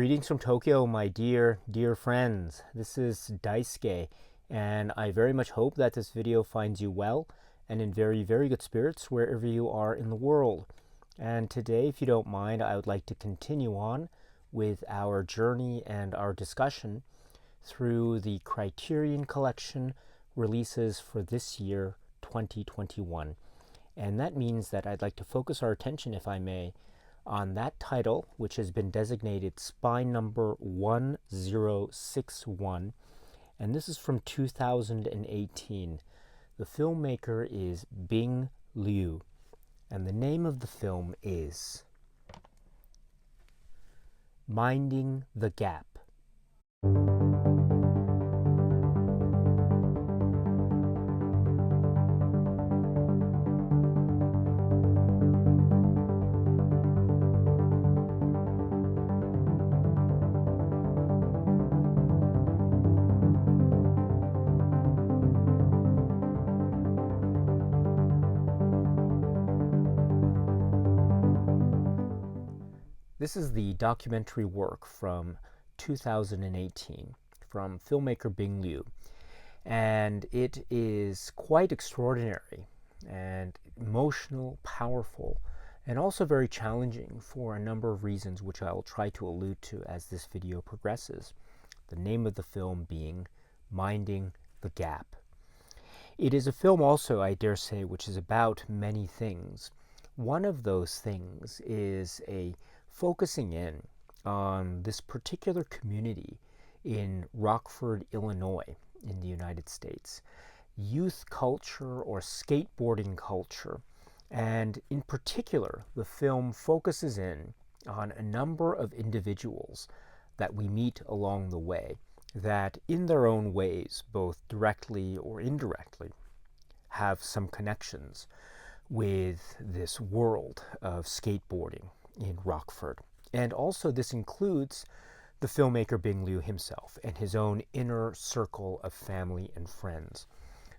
Greetings from Tokyo, my dear friends. This is Daisuke, and I very much hope that this video finds you well and in very good spirits wherever you are in the world. And today, if you don't mind, I would like to continue on with our journey and our discussion through the Criterion Collection releases for this year, 2021. And that means that I'd like to focus our attention, if I may, on that title, which has been designated Spine Number 1061, and this is from 2018. The filmmaker is Bing Liu, and the name of the film is Minding the Gap. This is the documentary work from 2018 from filmmaker Bing Liu, and it is quite extraordinary and emotional, powerful, and also very challenging for a number of reasons which I will try to allude to as this video progresses. The name of the film being Minding the Gap. It is a film also, I dare say, which is about many things. One of those things is a focusing in on this particular community in Rockford, Illinois, in the United States. Youth culture or skateboarding culture. And in particular, the film focuses in on a number of individuals that we meet along the way that in their own ways, both directly or indirectly, have some connections with this world of skateboarding in Rockford. And also this includes the filmmaker Bing Liu himself and his own inner circle of family and friends.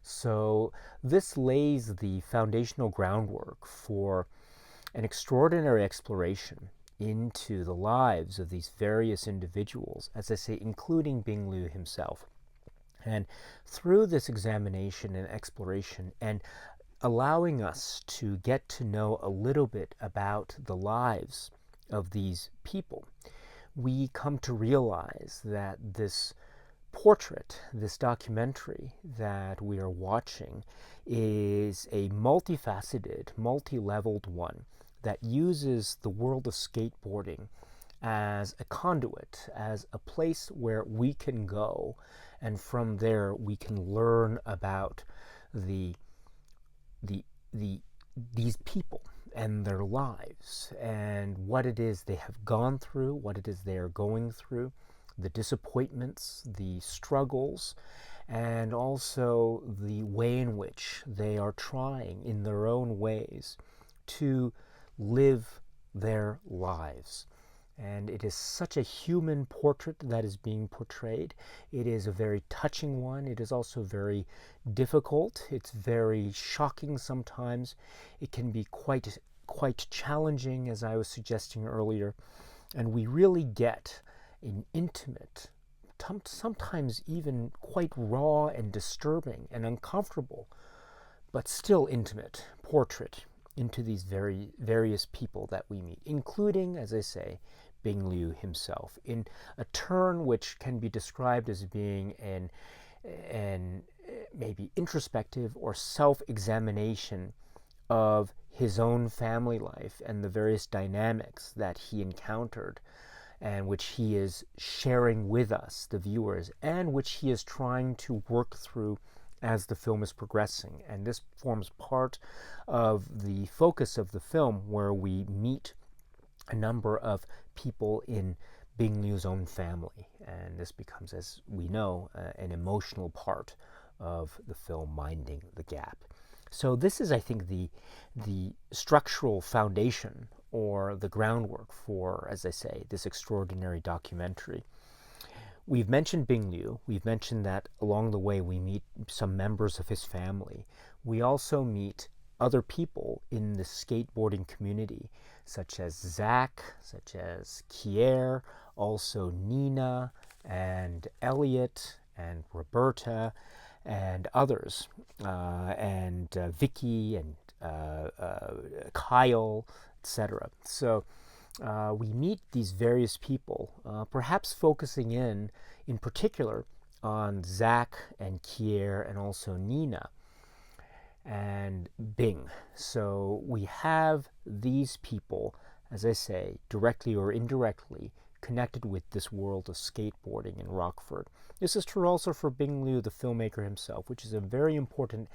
So this lays the foundational groundwork for an extraordinary exploration into the lives of these various individuals, as I say, including Bing Liu himself. And through this examination and exploration and allowing us to get to know a little bit about the lives of these people, we come to realize that this portrait, this documentary that we are watching, is a multifaceted, multi-leveled one that uses the world of skateboarding as a conduit, as a place where we can go, and from there we can learn about these people and their lives and what it is they have gone through, what it is they are going through, the disappointments, the struggles, and also the way in which they are trying in their own ways to live their lives. And it is such a human portrait that is being portrayed. It is a very touching one. It is also very difficult. It's very shocking sometimes. It can be quite challenging, as I was suggesting earlier. And we really get an intimate, sometimes even quite raw and disturbing and uncomfortable, but still intimate portrait into these various people that we meet, including, as I say, Bing Liu himself, in a turn which can be described as being an maybe introspective or self-examination of his own family life and the various dynamics that he encountered and which he is sharing with us, the viewers, and which he is trying to work through as the film is progressing. And this forms part of the focus of the film, where we meet a number of people in Bing Liu's own family. And this becomes, as we know, an emotional part of the film Minding the Gap. So this is, I think, the structural foundation or the groundwork for, as I say, this extraordinary documentary. We've mentioned Bing Liu. We've mentioned that along the way we meet some members of his family. We also meet other people in the skateboarding community, such as Zach, such as Kier, also Nina and Elliot and Roberta and others, and Vicky and Kyle, etc. So we meet these various people, perhaps focusing in particular, on Zach and Kier and also Nina and Bing. So we have these people, as I say, directly or indirectly connected with this world of skateboarding in Rockford. This is true also for Bing Liu, the filmmaker himself, which is a very important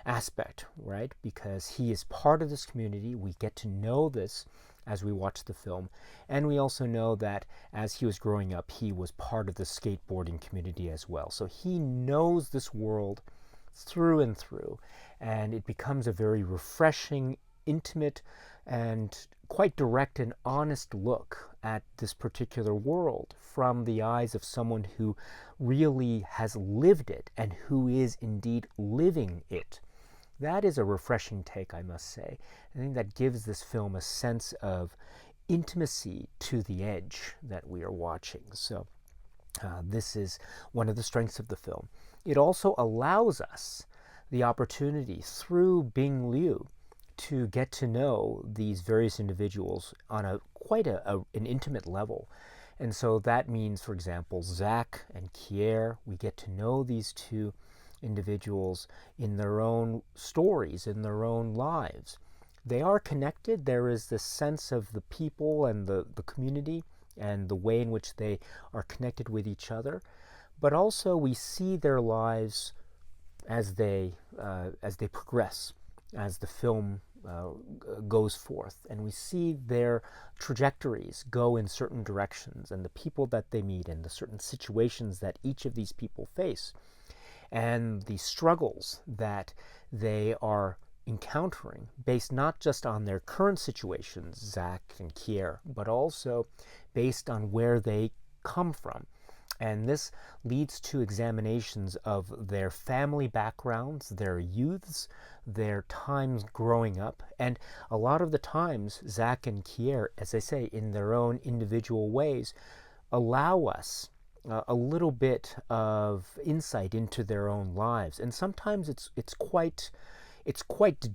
aspect, right? Because he is part of this community. We get to know this as we watch the film. And we also know that as he was growing up, he was part of the skateboarding community as well. So he knows this world through and through. And it becomes a very refreshing, intimate, and quite direct and honest look at this particular world from the eyes of someone who really has lived it and who is indeed living it. That is a refreshing take, I must say. I think that gives this film a sense of intimacy to the edge that we are watching. So this is one of the strengths of the film. It also allows us the opportunity through Bing Liu to get to know these various individuals on a quite an intimate level. And so that means, for example, Zach and Kier, we get to know these two individuals in their own stories, in their own lives. They are connected. There is this sense of the people and the community and the way in which they are connected with each other. But also we see their lives as they progress, as the film goes forth, and we see their trajectories go in certain directions, and the people that they meet, and the certain situations that each of these people face, and the struggles that they are encountering, based not just on their current situations, Zach and Kier, but also based on where they come from. And this leads to examinations of their family backgrounds, their youths, their times growing up. And a lot of the times, Zach and Kier, as I say, in their own individual ways, allow us a little bit of insight into their own lives. And sometimes it's quite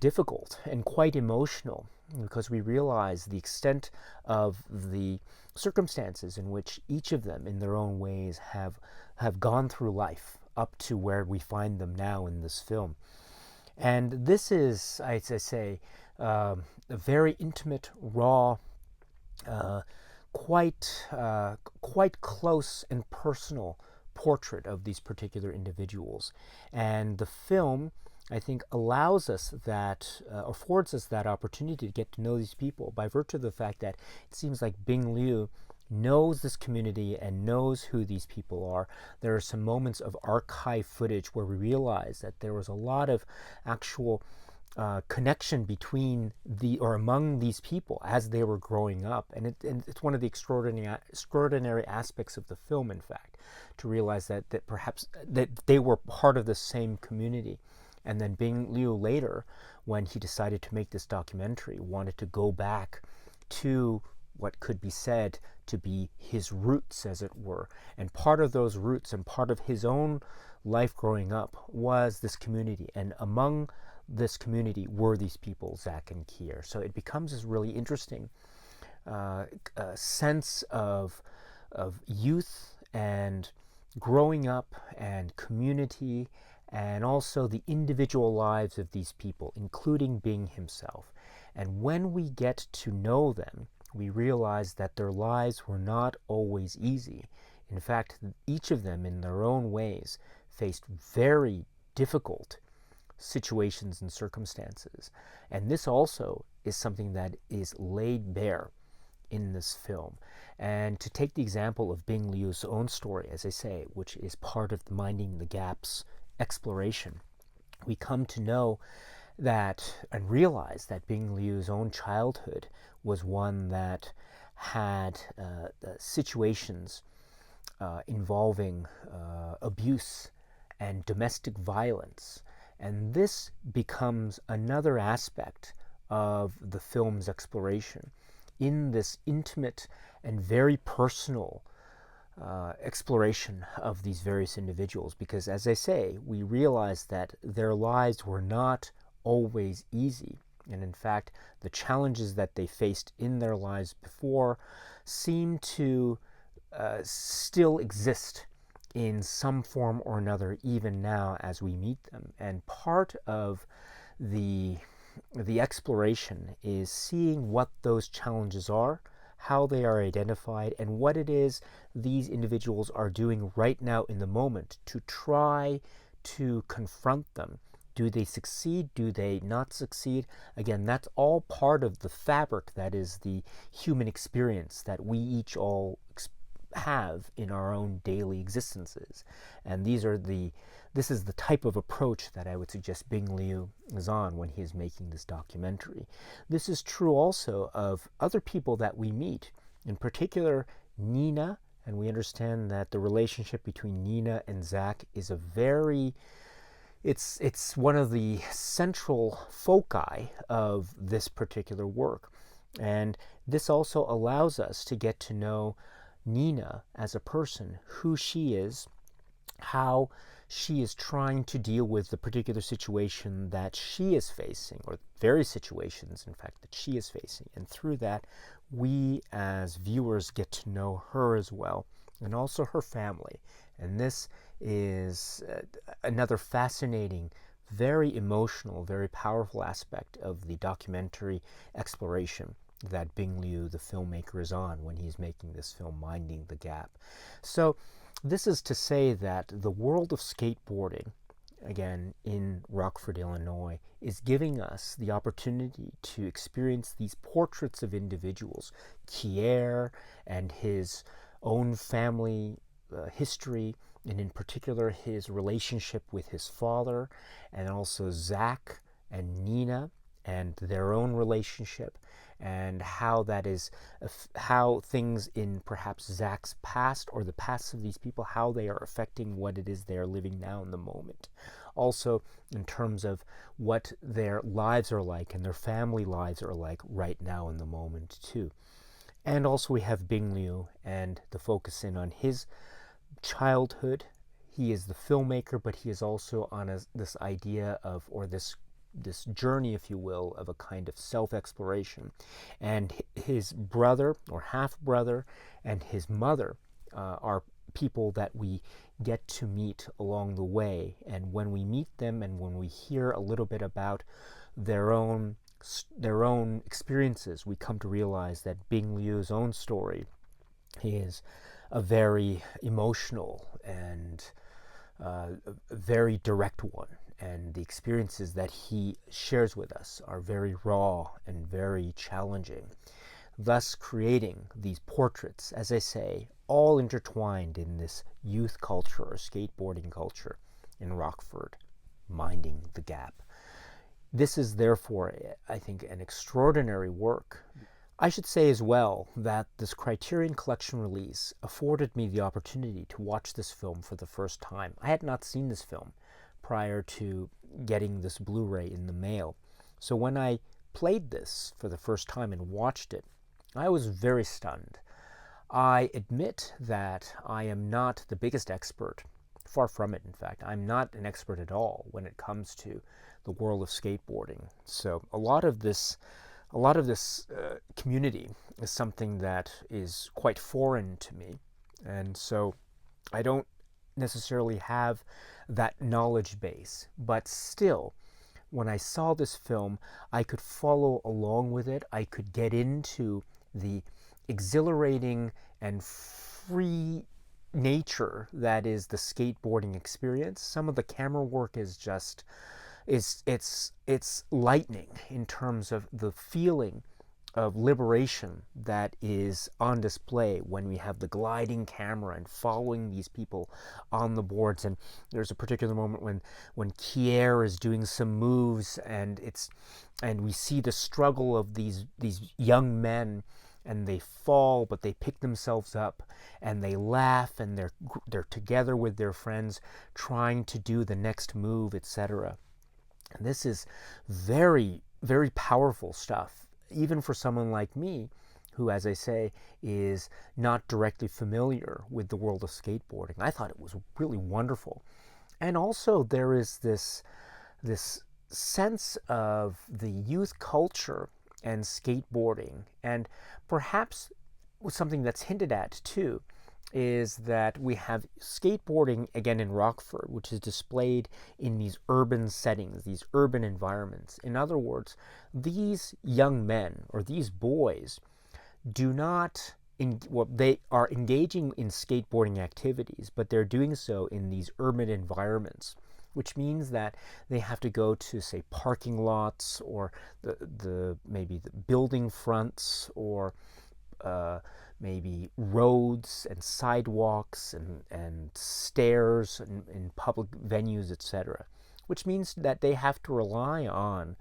difficult and quite emotional, because we realize the extent of the circumstances in which each of them in their own ways have gone through life up to where we find them now in this film. And this is, as I say, a very intimate, raw, quite close and personal portrait of these particular individuals. And the film, I think, allows us that, affords us that opportunity to get to know these people by virtue of the fact that it seems like Bing Liu knows this community and knows who these people are. There are some moments of archive footage where we realize that there was a lot of actual connection between or among these people as they were growing up, and it's one of the extraordinary aspects of the film, in fact, to realize that perhaps that they were part of the same community. And then Bing Liu later, when he decided to make this documentary, wanted to go back to what could be said to be his roots, as it were. And part of those roots and part of his own life growing up was this community. And among this community were these people, Zach and Kier. So it becomes this really interesting sense of youth and growing up and community, and also the individual lives of these people, including Bing himself. And when we get to know them, we realize that their lives were not always easy. In fact, each of them in their own ways faced very difficult situations and circumstances. And this also is something that is laid bare in this film. And to take the example of Bing Liu's own story, as I say, which is part of the Minding the Gaps exploration, we come to know that and realize that Bing Liu's own childhood was one that had situations involving abuse and domestic violence. And this becomes another aspect of the film's exploration in this intimate and very personal exploration of these various individuals, because, as I say, we realize that their lives were not always easy. And in fact, the challenges that they faced in their lives before seem to still exist in some form or another, even now as we meet them. And part of the exploration is seeing what those challenges are, how they are identified, and what it is these individuals are doing right now in the moment to try to confront them. Do they succeed? Do they not succeed? Again, that's all part of the fabric that is the human experience that we each all have in our own daily existences. And this is the type of approach that I would suggest Bing Liu is on when he is making this documentary. This is true also of other people that we meet, in particular Nina, and we understand that the relationship between Nina and Zach is it's one of the central foci of this particular work. And this also allows us to get to know Nina as a person, who she is, how she is trying to deal with the particular situation that she is facing, or various situations, in fact, that she is facing. And through that, we as viewers get to know her as well, and also her family. And this is another fascinating, very emotional, very powerful aspect of the documentary exploration that Bing Liu, the filmmaker, is on when he's making this film, Minding the Gap. So this is to say that the world of skateboarding, again, in Rockford, Illinois, is giving us the opportunity to experience these portraits of individuals, Kier and his own family history, and in particular his relationship with his father, and also Zach and Nina and their own relationship, and how that is, how things in perhaps Zach's past or the past of these people, how they are affecting what it is they are living now in the moment. Also, in terms of what their lives are like and their family lives are like right now in the moment too. And also we have Bing Liu and the focus in on his childhood. He is the filmmaker, but he is also on this idea of, or this journey, if you will, of a kind of self-exploration. And his brother, or half-brother, and his mother are people that we get to meet along the way. And when we meet them and when we hear a little bit about their own experiences, we come to realize that Bing Liu's own story is a very emotional and very direct one. And the experiences that he shares with us are very raw and very challenging, thus creating these portraits, as I say, all intertwined in this youth culture or skateboarding culture in Rockford, Minding the Gap. This is therefore, I think, an extraordinary work. I should say as well that this Criterion Collection release afforded me the opportunity to watch this film for the first time. I had not seen this film prior to getting this Blu-ray in the mail. So when I played this for the first time and watched it, I was very stunned. I admit that I am not the biggest expert, far from it in fact. I'm not an expert at all when it comes to the world of skateboarding. So a lot of this community is something that is quite foreign to me, and so I don't necessarily have that knowledge base. But still, when I saw this film, I could follow along with it. I could get into the exhilarating and free nature that is the skateboarding experience. Some of the camera work is just it's lightning in terms of the feeling of liberation that is on display when we have the gliding camera and following these people on the boards. And there's a particular moment when Kier is doing some moves, and we see the struggle of these young men, and they fall, but they pick themselves up and they laugh, and they're together with their friends trying to do the next move, etc. And this is very, very powerful stuff, even for someone like me who, as I say, is not directly familiar with the world of skateboarding. I thought it was really wonderful. And also there is this sense of the youth culture and skateboarding, and perhaps something that's hinted at too is that we have skateboarding again in Rockford, which is displayed in these urban settings, these urban environments. In other words, these young men or these boys do not they are engaging in skateboarding activities, but they're doing so in these urban environments, which means that they have to go to, say, parking lots or maybe the building fronts, or maybe roads and sidewalks and stairs in public venues, etc., which means that they have to rely on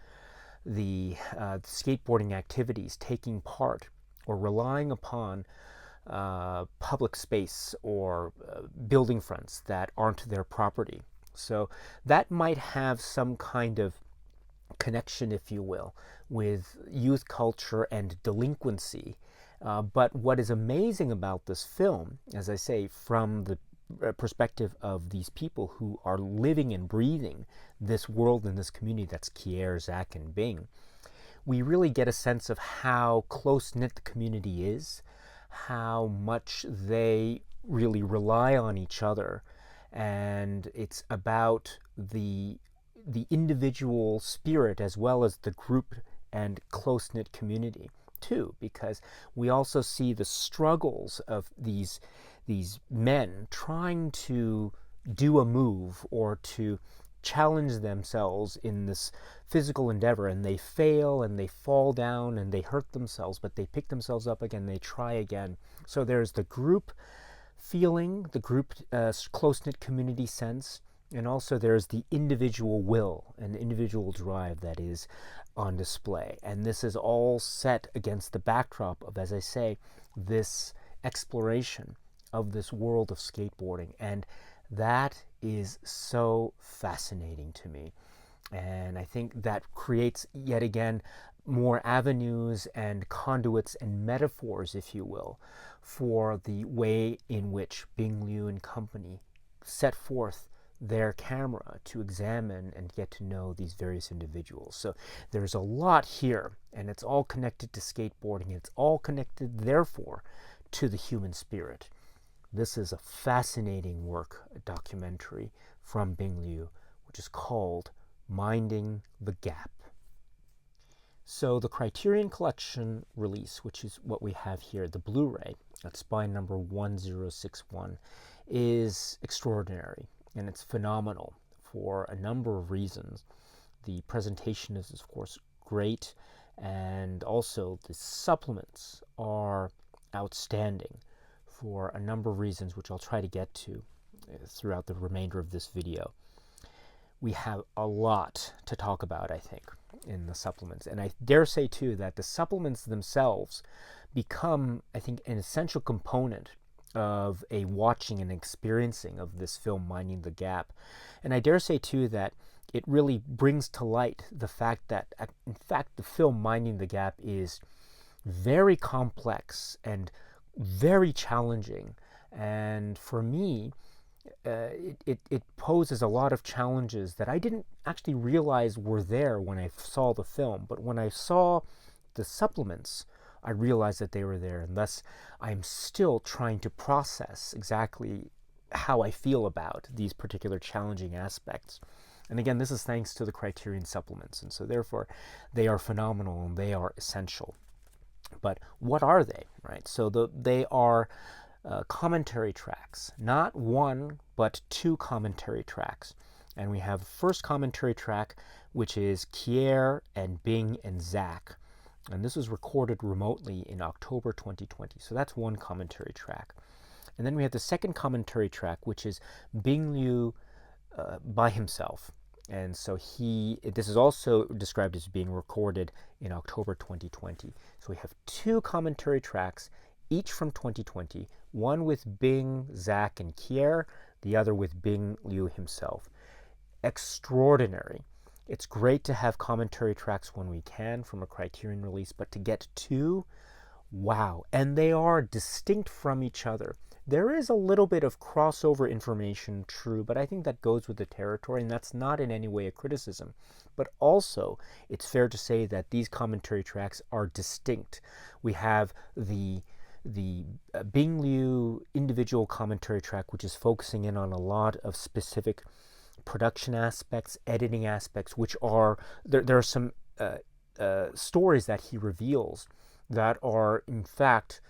the skateboarding activities taking part, or relying upon public space or building fronts that aren't their property. So that might have some kind of connection, if you will, with youth culture and delinquency. But what is amazing about this film, as I say, from the perspective of these people who are living and breathing this world and this community, that's Kier, Zach, and Bing, we really get a sense of how close-knit the community is, how much they really rely on each other, and it's about the individual spirit as well as the group and close-knit community too, because we also see the struggles of these men trying to do a move or to challenge themselves in this physical endeavor, and they fail and they fall down and they hurt themselves, but they pick themselves up again, they try again. So there's the group feeling, the group close-knit community sense, and also there's the individual will and individual drive that is on display. And this is all set against the backdrop of, as I say, this exploration of this world of skateboarding. And that is so fascinating to me. And I think that creates, yet again, more avenues and conduits and metaphors, if you will, for the way in which Bing Liu and company set forth their camera to examine and get to know these various individuals. So there's a lot here, and it's all connected to skateboarding. It's all connected, therefore, to the human spirit. This is a fascinating work, a documentary from Bing Liu, which is called Minding the Gap. So the Criterion Collection release, which is what we have here, the Blu-ray, that's spine number 1061, is extraordinary, and it's phenomenal for a number of reasons. The presentation is, of course, great, and also the supplements are outstanding for a number of reasons, which I'll try to get to throughout the remainder of this video. We have a lot to talk about, I think, in the supplements. And I dare say, too, that the supplements themselves become, I think, an essential component of a watching and experiencing of this film, Minding the Gap. And I dare say, too, that it really brings to light the fact that, in fact, the film Minding the Gap is very complex and very challenging. And for me, it poses a lot of challenges that I didn't actually realize were there when I saw the film. But when I saw the supplements, I realized that they were there, and thus I'm still trying to process exactly how I feel about these particular challenging aspects. And again, this is thanks to the Criterion supplements, and so therefore they are phenomenal and they are essential. But what are they, right? So they are commentary tracks, not one, but two commentary tracks. And we have first commentary track, which is Kier and Bing and Zach. And this was recorded remotely in October 2020. So that's one commentary track. And then we have the second commentary track, which is Bing Liu by himself. And so this is also described as being recorded in October 2020. So we have two commentary tracks, each from 2020, one with Bing, Zach, and Kier, the other with Bing Liu himself. Extraordinary. It's great to have commentary tracks when we can from a Criterion release, but to get two, Wow. And they are distinct from each other. There is a little bit of crossover information, true, but I think that goes with the territory, and that's not in any way a criticism. But also, it's fair to say that these commentary tracks are distinct. We have the Bing Liu individual commentary track, which is focusing in on a lot of specific production aspects, editing aspects, which are there are some stories that he reveals that are in fact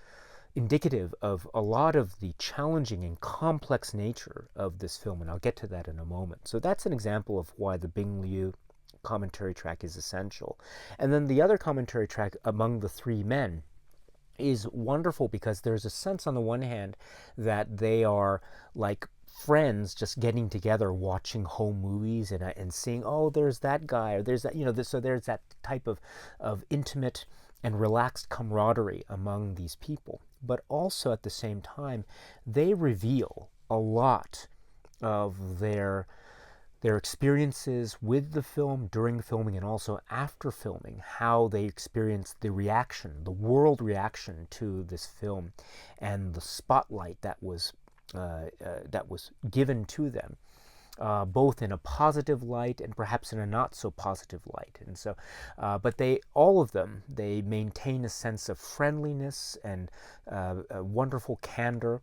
indicative of a lot of the challenging and complex nature of this film, and I'll get to that in a moment. So that's an example of why the Bing Liu commentary track is essential. And then the other commentary track, Among the Three Men, is wonderful because there's a sense on the one hand that they are like friends just getting together watching home movies and seeing, oh, there's that guy, or there's that, so there's that type of intimate and relaxed camaraderie among these people. But also at the same time, they reveal a lot of their experiences with the film during filming and also after filming, how they experienced the reaction, the world reaction to this film, and the spotlight that was given to them, both in a positive light and perhaps in a not so positive light. And so, but all of them, they maintain a sense of friendliness and a wonderful candor,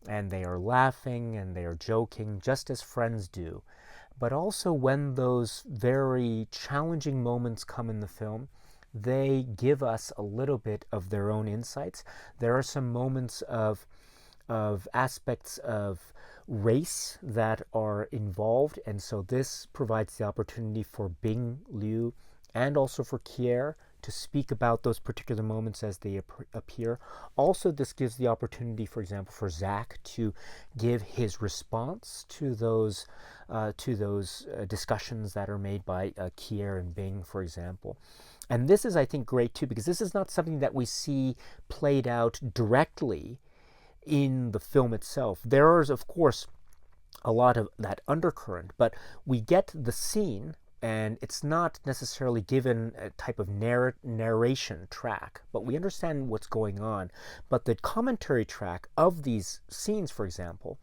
and they are laughing and they are joking just as friends do. But also when those very challenging moments come in the film, they give us a little bit of their own insights. There are some moments of aspects of race that are involved, and so this provides the opportunity for Bing Liu and also for Kier to speak about those particular moments as they appear. Also, this gives the opportunity, for example, for Zach to give his response to those discussions that are made by Kier and Bing, for example. And this is, I think, great too, because this is not something that we see played out directly in the film itself. There is, of course, a lot of that undercurrent, but we get the scene, and it's not necessarily given a type of narration track, but we understand what's going on. But the commentary track of these scenes, for example,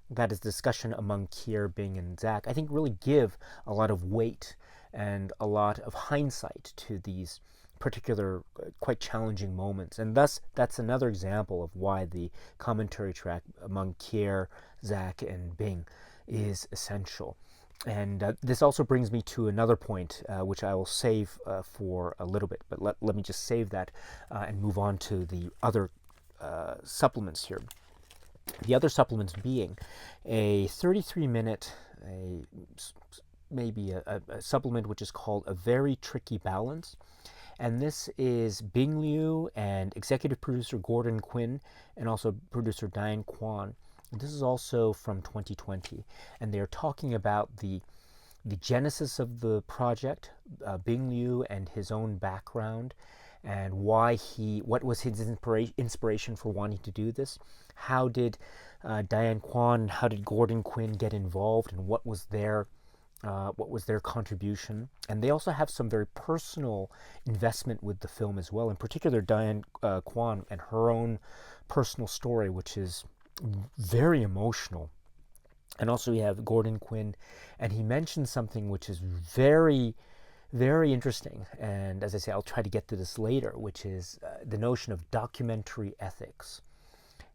that is discussion among Kier, Bing, and Zach, I think really give a lot of weight and a lot of hindsight to these particular quite challenging moments. And thus, that's another example of why the commentary track among Kier, Zach, and Bing is essential. And this also brings me to another point, which I will save for a little bit, but let me just save that and move on to the other supplements here. The other supplements being a 33-minute, maybe a supplement which is called A Very Tricky Balance. And this is Bing Liu and executive producer Gordon Quinn and also producer Diane Kwan. And this is also from 2020. And they're talking about the genesis of the project, Bing Liu and his own background, and what was his inspiration for wanting to do this. How did Diane Kwan, how did Gordon Quinn get involved, and what was their contribution? And they also have some very personal investment with the film as well. In particular, Diane Kwan and her own personal story, which is very emotional. And also we have Gordon Quinn, and he mentioned something which is very, very interesting. And as I say, I'll try to get to this later, which is the notion of documentary ethics.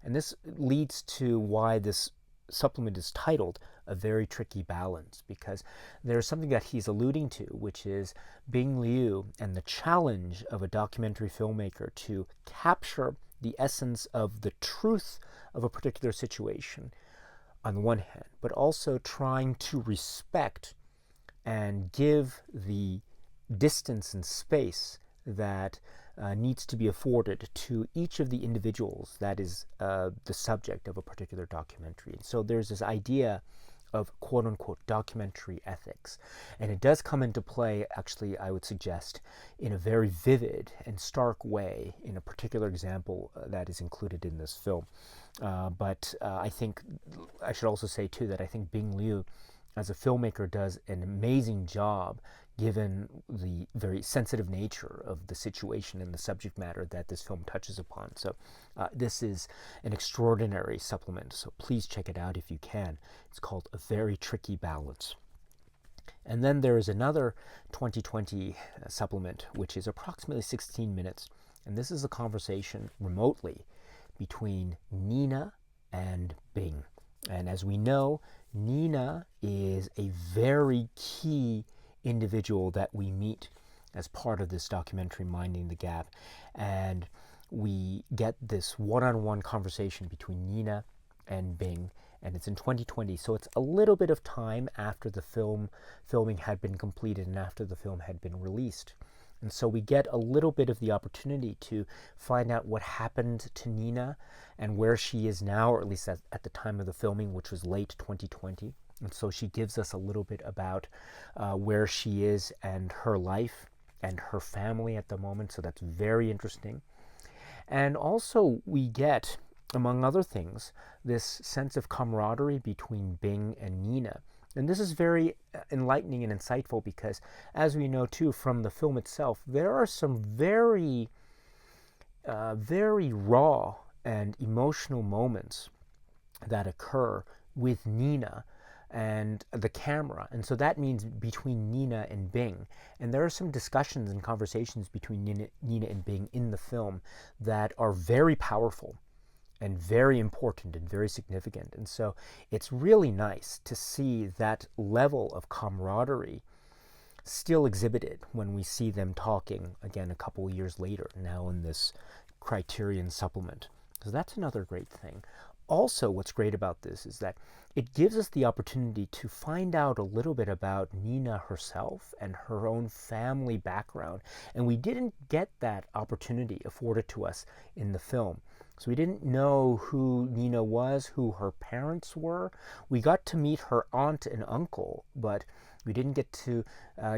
And this leads to why this supplement is titled A Very Tricky Balance, because there's something that he's alluding to, which is Bing Liu and the challenge of a documentary filmmaker to capture the essence of the truth of a particular situation on the one hand, but also trying to respect and give the distance and space that needs to be afforded to each of the individuals that is the subject of a particular documentary. And so there's this idea of quote-unquote documentary ethics. And it does come into play, actually, I would suggest, in a very vivid and stark way in a particular example that is included in this film. But I think I should also say, too, that I think Bing Liu, as a filmmaker, does an amazing job given the very sensitive nature of the situation and the subject matter that this film touches upon. So this is an extraordinary supplement, so please check it out if you can. It's called A Very Tricky Balance. And then there is another 2020 supplement, which is approximately 16 minutes. And this is a conversation remotely between Nina and Bing. And as we know, Nina is a very key individual that we meet as part of this documentary, Minding the Gap. And we get this one-on-one conversation between Nina and Bing, and it's in 2020, so it's a little bit of time after the filming had been completed and after the film had been released. And so we get a little bit of the opportunity to find out what happened to Nina and where she is now, or at least at the time of the filming, which was late 2020. And so she gives us a little bit about where she is and her life and her family at the moment. So that's very interesting. And also we get, among other things, this sense of camaraderie between Bing and Nina. And this is very enlightening and insightful because, as we know too from the film itself, there are some very raw and emotional moments that occur with Nina and the camera. And so that means between Nina and Bing. And there are some discussions and conversations between Nina and Bing in the film that are very powerful and very important and very significant. And so it's really nice to see that level of camaraderie still exhibited when we see them talking again a couple of years later, now in this Criterion supplement. So that's another great thing. Also, what's great about this is that it gives us the opportunity to find out a little bit about Nina herself and her own family background. And we didn't get that opportunity afforded to us in the film. So we didn't know who Nina was, who her parents were. We got to meet her aunt and uncle, but we didn't get to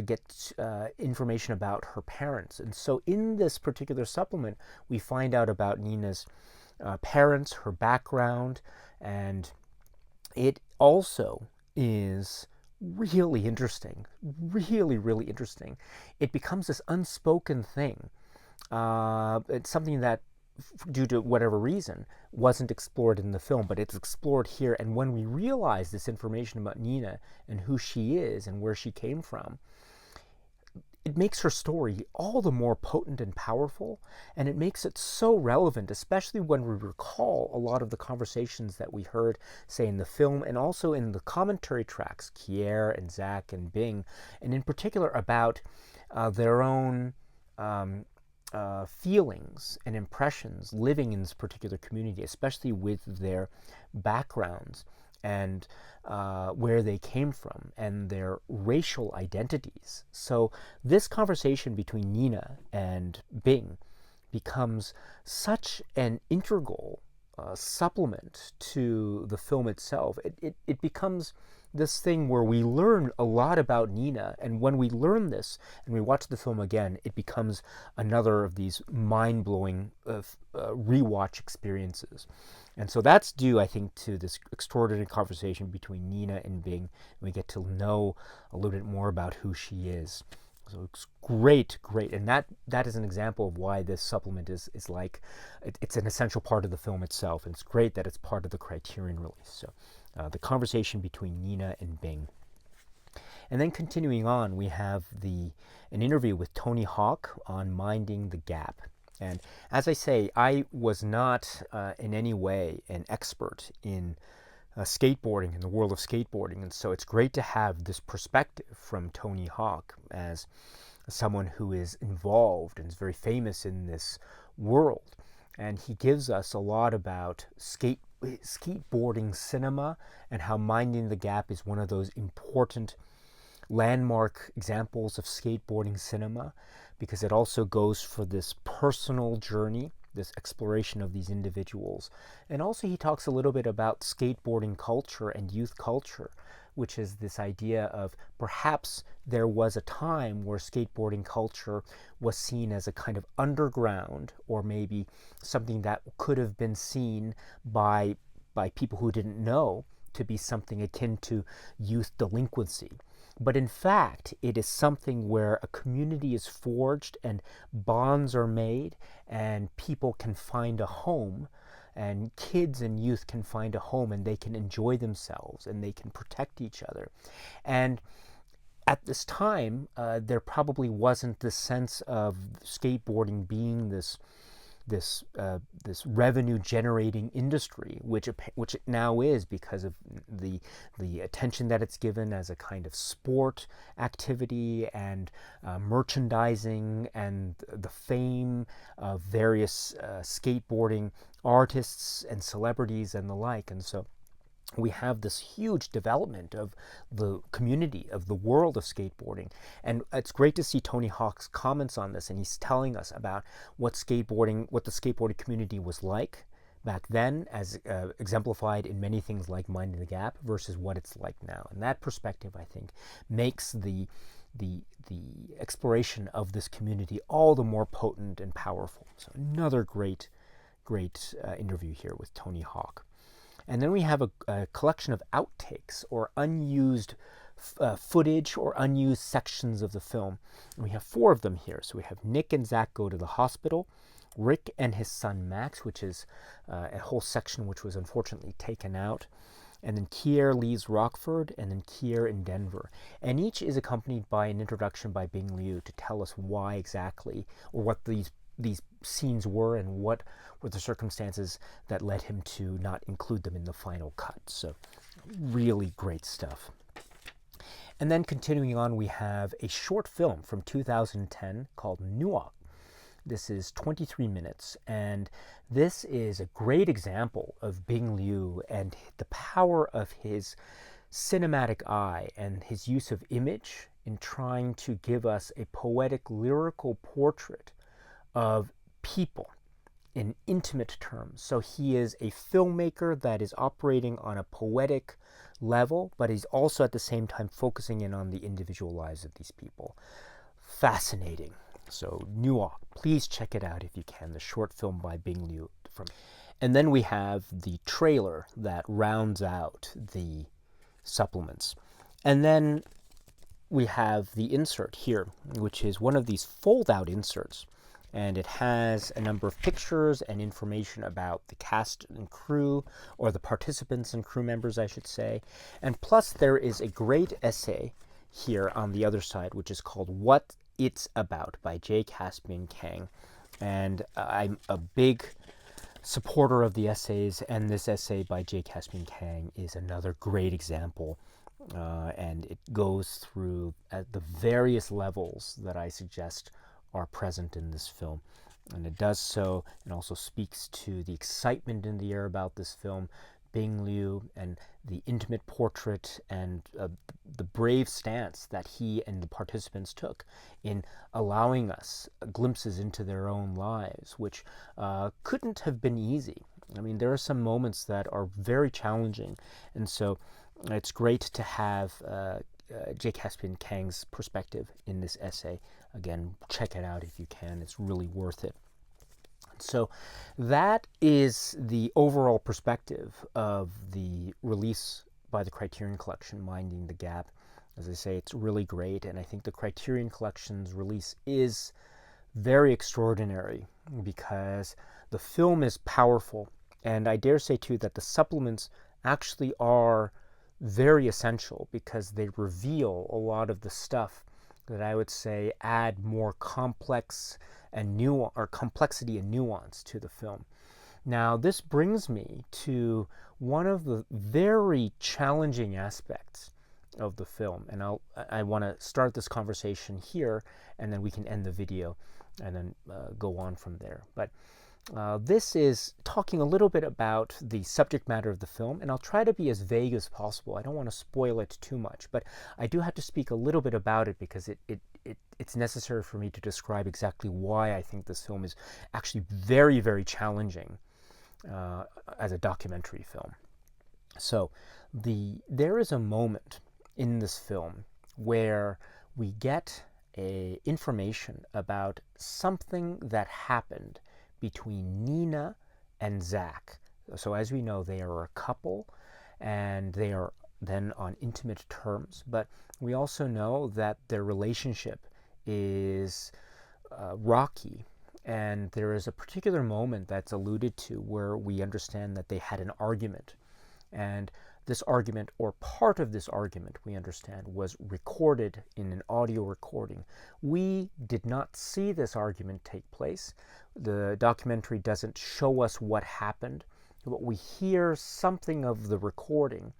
get information about her parents. And so in this particular supplement, we find out about Nina's parents, her background, and it also is really interesting, really interesting. It becomes this unspoken thing. It's something that, due to whatever reason, wasn't explored in the film, but it's explored here. And when we realize this information about Nina and who she is and where she came from, it makes her story all the more potent and powerful, and it makes it so relevant, especially when we recall a lot of the conversations that we heard, say, in the film and also in the commentary tracks, Kier and Zach and Bing, and in particular about their own feelings and impressions living in this particular community, especially with their backgrounds and where they came from and their racial identities. So this conversation between Nina and Bing becomes such an integral supplement to the film itself. It becomes this thing where we learn a lot about Nina, and when we learn this and we watch the film again, it becomes another of these mind-blowing rewatch experiences. And so that's due, I think, to this extraordinary conversation between Nina and Bing, and we get to know a little bit more about who she is. So it's great, and that is an example of why this supplement is like, it's an essential part of the film itself, and it's great that it's part of the Criterion release. So the conversation between Nina and Bing. And then continuing on, we have an interview with Tony Hawk on Minding the Gap. And as I say, I was not in any way an expert in skateboarding, in the world of skateboarding, and so it's great to have this perspective from Tony Hawk as someone who is involved and is very famous in this world. And he gives us a lot about skateboarding cinema and how Minding the Gap is one of those important landmark examples of skateboarding cinema, because it also goes for this personal journey, this exploration of these individuals. And also he talks a little bit about skateboarding culture and youth culture, which is this idea of perhaps there was a time where skateboarding culture was seen as a kind of underground, or maybe something that could have been seen by people who didn't know to be something akin to youth delinquency. But in fact, it is something where a community is forged and bonds are made and people can find a home, and kids and youth can find a home, and they can enjoy themselves and they can protect each other. And at this time, there probably wasn't this sense of skateboarding being this revenue generating industry, which it now is, because of the attention that it's given as a kind of sport activity, and merchandising, and the fame of various skateboarding artists and celebrities and the like. And so we have this huge development of the community, of the world of skateboarding. And it's great to see Tony Hawk's comments on this, and he's telling us about what the skateboarding community was like back then, as exemplified in many things like Minding the Gap, versus what it's like now. And that perspective, I think, makes the exploration of this community all the more potent and powerful. So another great interview here with Tony Hawk. And then we have a collection of outtakes, or unused footage, or unused sections of the film. And we have 4 of them here. So we have Nick and Zach go to the hospital, Rick and his son Max, which is a whole section which was unfortunately taken out, and then Kier leaves Rockford, and then Kier in Denver. And each is accompanied by an introduction by Bing Liu to tell us why exactly, or what these scenes were, and what were the circumstances that led him to not include them in the final cut. So really great stuff. And then continuing on, we have a short film from 2010 called Nuok. This is 23 minutes, and this is a great example of Bing Liu and the power of his cinematic eye and his use of image in trying to give us a poetic, lyrical portrait of people in intimate terms. So he is a filmmaker that is operating on a poetic level, but he's also at the same time focusing in on the individual lives of these people. Fascinating. So Nuok, please check it out if you can, the short film by Bing Liu. And then we have the trailer that rounds out the supplements. And then we have the insert here, which is one of these fold-out inserts. And it has a number of pictures and information about the cast and crew, or the participants and crew members, I should say. And plus, there is a great essay here on the other side, which is called What It's About by Jay Caspian Kang. And I'm a big supporter of the essays, and this essay by Jay Caspian Kang is another great example. And it goes through the various levels that I suggest are present in this film. And it does so, and also speaks to the excitement in the air about this film, Bing Liu, and the intimate portrait, and the brave stance that he and the participants took in allowing us glimpses into their own lives, which couldn't have been easy. I mean, there are some moments that are very challenging, and so it's great to have Jay Caspian Kang's perspective in this essay. Again, check it out if you can. It's really worth it. So that is the overall perspective of the release by the Criterion Collection, Minding the Gap. As I say, it's really great, and I think the Criterion Collection's release is very extraordinary because the film is powerful, and I dare say too that the supplements actually are very essential because they reveal a lot of the stuff that I would say add more complex and complexity and nuance to the film. Now, this brings me to one of the very challenging aspects of the film, and I want to start this conversation here, and then we can end the video and then go on from there. But this is talking a little bit about the subject matter of the film, and I'll try to be as vague as possible. I don't want to spoil it too much, but I do have to speak a little bit about it because it's necessary for me to describe exactly why I think this film is actually very, very challenging as a documentary film. So there is a moment in this film where we get information about something that happened between Nina and Zach. So as we know, they are a couple, and they are then on intimate terms, but we also know that their relationship is rocky. And there is a particular moment that's alluded to where we understand that they had an argument. And this argument, or part of this argument, we understand, was recorded in an audio recording. We did not see this argument take place. The documentary doesn't show us what happened, but we hear something of the recording,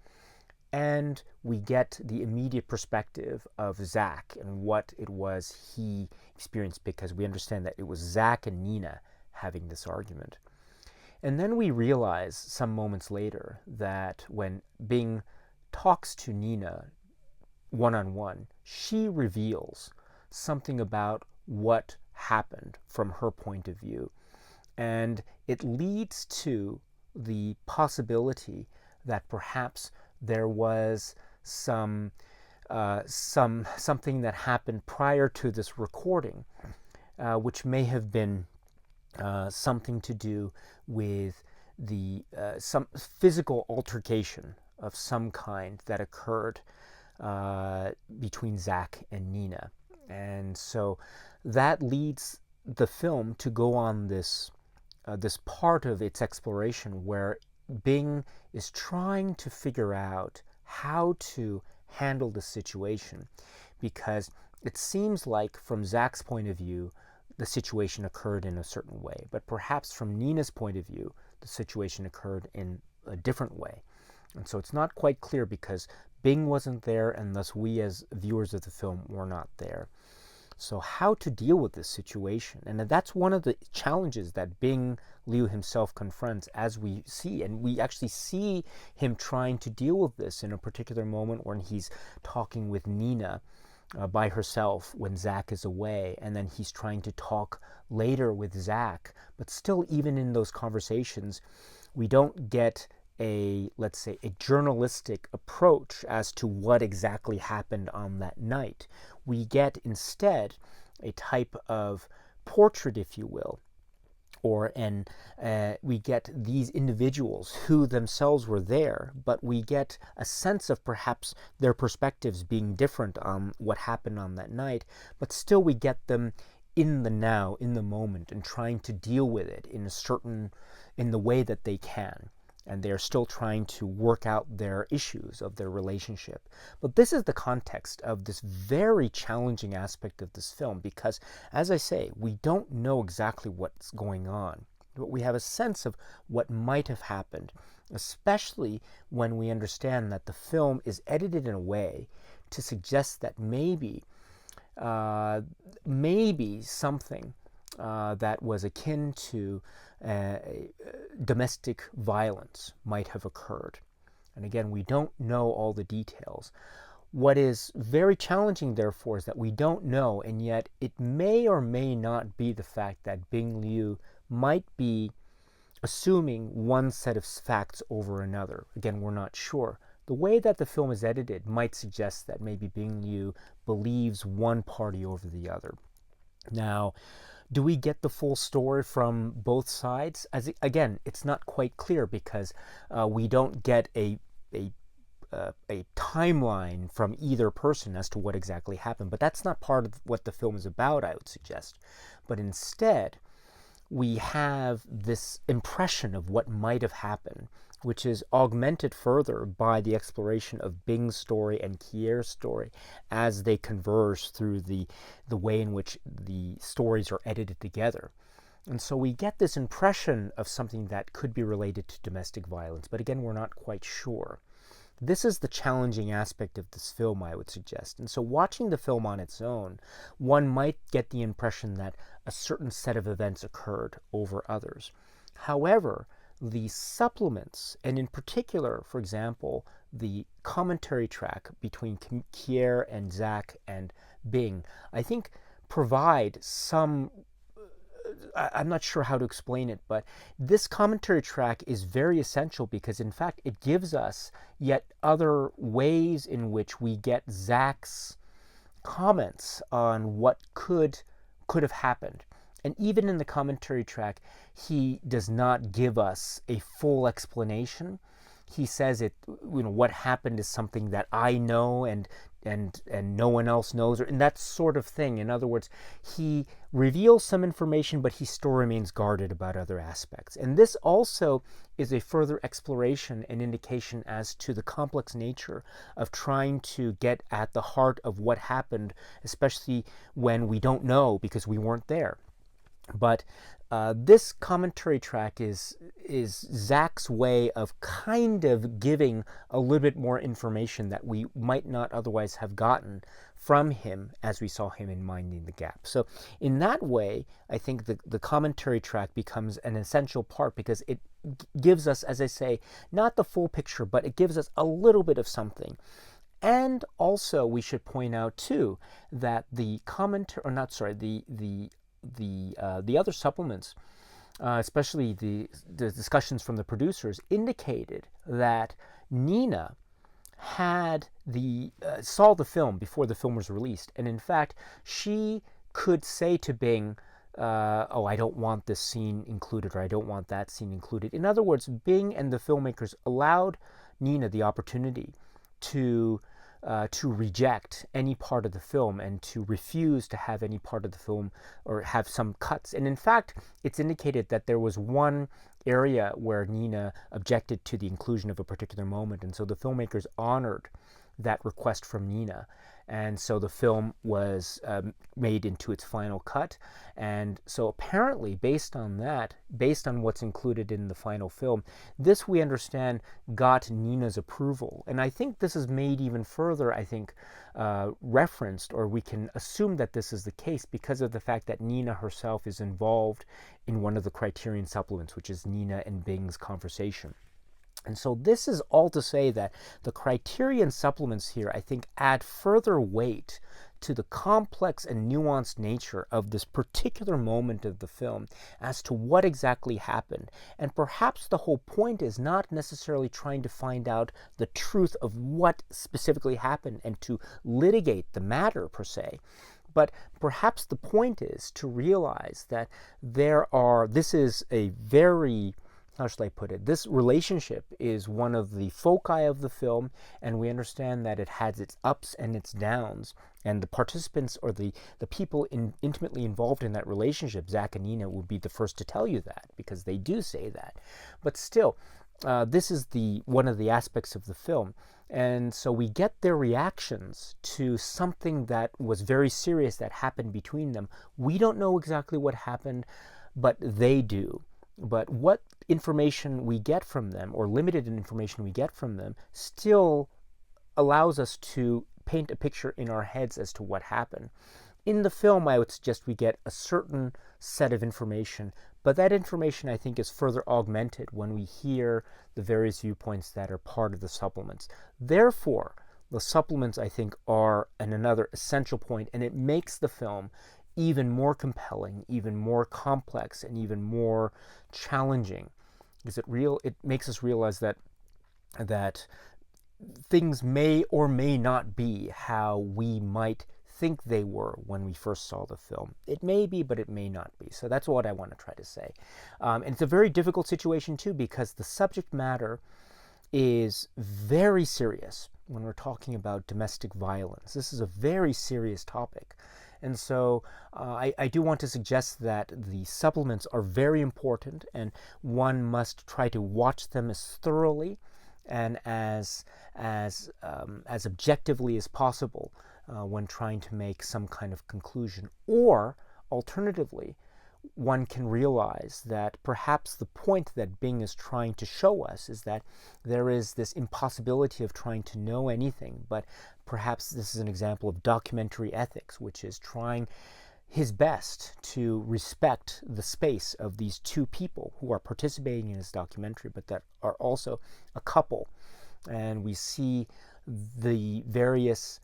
and we get the immediate perspective of Zach and what it was he experienced, because we understand that it was Zach and Nina having this argument. And then we realize some moments later that when Bing talks to Nina one-on-one, she reveals something about what happened from her point of view. And it leads to the possibility that perhaps there was something that happened prior to this recording, which may have been something to do with some physical altercation of some kind that occurred between Zach and Nina. And so that leads the film to go on this part of its exploration where Bing is trying to figure out how to handle the situation, because it seems like from Zach's point of view, the situation occurred in a certain way, but perhaps from Nina's point of view, the situation occurred in a different way. And so it's not quite clear because Bing wasn't there, and thus we as viewers of the film were not there. So how to deal with this situation? And that's one of the challenges that Bing Liu himself confronts, as we see. And we actually see him trying to deal with this in a particular moment when he's talking with Nina by herself when Zach is away. And then he's trying to talk later with Zach. But still, even in those conversations, we don't get let's say, a journalistic approach as to what exactly happened on that night. We get instead a type of portrait, if you will, we get these individuals who themselves were there, but we get a sense of perhaps their perspectives being different on what happened on that night, but still we get them in the now, in the moment, and trying to deal with it in the way that they can. And they're still trying to work out their issues of their relationship. But this is the context of this very challenging aspect of this film, because, as I say, we don't know exactly what's going on, but we have a sense of what might have happened, especially when we understand that the film is edited in a way to suggest that maybe something that was akin to domestic violence might have occurred. And again, we don't know all the details. What is very challenging, therefore, is that we don't know, and yet it may or may not be the fact that Bing Liu might be assuming one set of facts over another. Again, we're not sure. The way that the film is edited might suggest that maybe Bing Liu believes one party over the other. Now, do we get the full story from both sides? Again, it's not quite clear because we don't get a timeline from either person as to what exactly happened. But that's not part of what the film is about, I would suggest. But instead, we have this impression of what might have happened, which is augmented further by the exploration of Bing's story and Kier's story as they converge through the way in which the stories are edited together. And so we get this impression of something that could be related to domestic violence, but again, we're not quite sure. This is the challenging aspect of this film, I would suggest. And so watching the film on its own, one might get the impression that a certain set of events occurred over others. However, the supplements, and in particular, for example, the commentary track between Kier and Zach and Bing, I think provide some, I'm not sure how to explain it, but this commentary track is very essential because, in fact, it gives us yet other ways in which we get Zach's comments on what could have happened. And even in the commentary track, he does not give us a full explanation, he says it, what happened is something that I know and no one else knows, and that sort of thing. In other words, he reveals some information, but he still remains guarded about other aspects. And this also is a further exploration and indication as to the complex nature of trying to get at the heart of what happened, especially when we don't know because we weren't there. But this commentary track is Zach's way of kind of giving a little bit more information that we might not otherwise have gotten from him as we saw him in Minding the Gap. So in that way, I think the commentary track becomes an essential part because it gives us, as I say, not the full picture, but it gives us a little bit of something. And also, we should point out too that the commentary, or not, sorry, the other supplements, especially the discussions from the producers, indicated that Nina had saw the film before the film was released, and in fact, she could say to Bing, "Oh, I don't want this scene included, or I don't want that scene included." In other words, Bing and the filmmakers allowed Nina the opportunity to reject any part of the film and to refuse to have any part of the film or have some cuts. And in fact, it's indicated that there was one area where Nina objected to the inclusion of a particular moment, and so the filmmakers honored that request from Nina. And so the film was made into its final cut. And so apparently, based on that, based on what's included in the final film, this, we understand, got Nina's approval. And I think this is made even further, referenced, or we can assume that this is the case because of the fact that Nina herself is involved in one of the Criterion supplements, which is Nina and Bing's conversation. And so this is all to say that the Criterion supplements here, I think, add further weight to the complex and nuanced nature of this particular moment of the film as to what exactly happened. And perhaps the whole point is not necessarily trying to find out the truth of what specifically happened and to litigate the matter per se, but perhaps the point is to realize that this is a very, how should I put it? This relationship is one of the foci of the film, and we understand that it has its ups and its downs. And the participants, or the people intimately involved in that relationship, Zach and Nina, would be the first to tell you that, because they do say that. But still, this is one of the aspects of the film. And so we get their reactions to something that was very serious that happened between them. We don't know exactly what happened, but they do. But what information we get from them, or limited information we get from them, still allows us to paint a picture in our heads as to what happened. In the film, I would suggest we get a certain set of information, but that information, I think, is further augmented when we hear the various viewpoints that are part of the supplements. Therefore, the supplements, I think, are another essential point, and it makes the film even more compelling, even more complex, and even more challenging. Because it makes us realize that things may or may not be how we might think they were when we first saw the film. It may be, but it may not be. So that's what I want to try to say. And it's a very difficult situation too, because the subject matter is very serious when we're talking about domestic violence. This is a very serious topic. And so I do want to suggest that the supplements are very important, and one must try to watch them as thoroughly and as objectively as possible when trying to make some kind of conclusion. Or, alternatively, one can realize that perhaps the point that Bing is trying to show us is that there is this impossibility of trying to know anything, but perhaps this is an example of documentary ethics, which is trying his best to respect the space of these two people who are participating in his documentary, but that are also a couple. And we see the various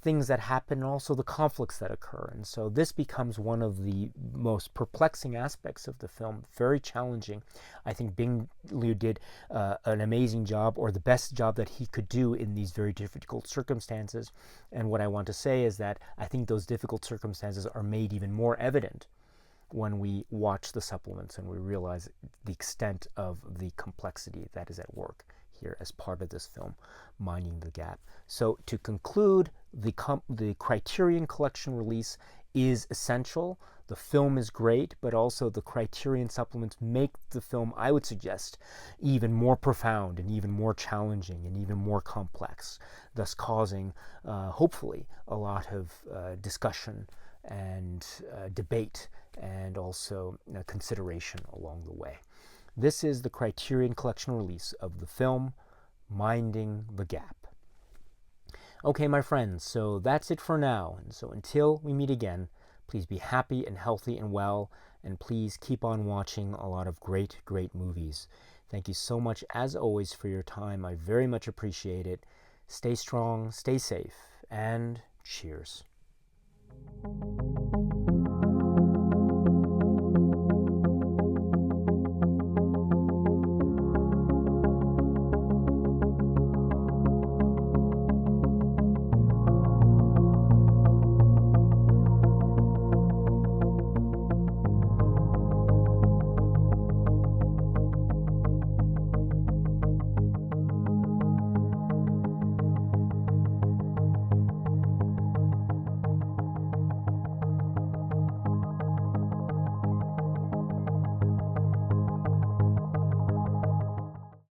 things that happen, and also the conflicts that occur. And so this becomes one of the most perplexing aspects of the film, very challenging. I think Bing Liu did an amazing job, or the best job that he could do in these very difficult circumstances. And what I want to say is that I think those difficult circumstances are made even more evident when we watch the supplements and we realize the extent of the complexity that is at work here as part of this film, Minding the Gap. So to conclude, the Criterion Collection release is essential. The film is great, but also the Criterion supplements make the film, I would suggest, even more profound and even more challenging and even more complex, thus causing, hopefully, a lot of discussion and debate and also consideration along the way. This is the Criterion Collection release of the film Minding the Gap. Okay, my friends, so that's it for now. And so until we meet again, please be happy and healthy and well, and please keep on watching a lot of great, great movies. Thank you so much, as always, for your time. I very much appreciate it. Stay strong, stay safe, and cheers.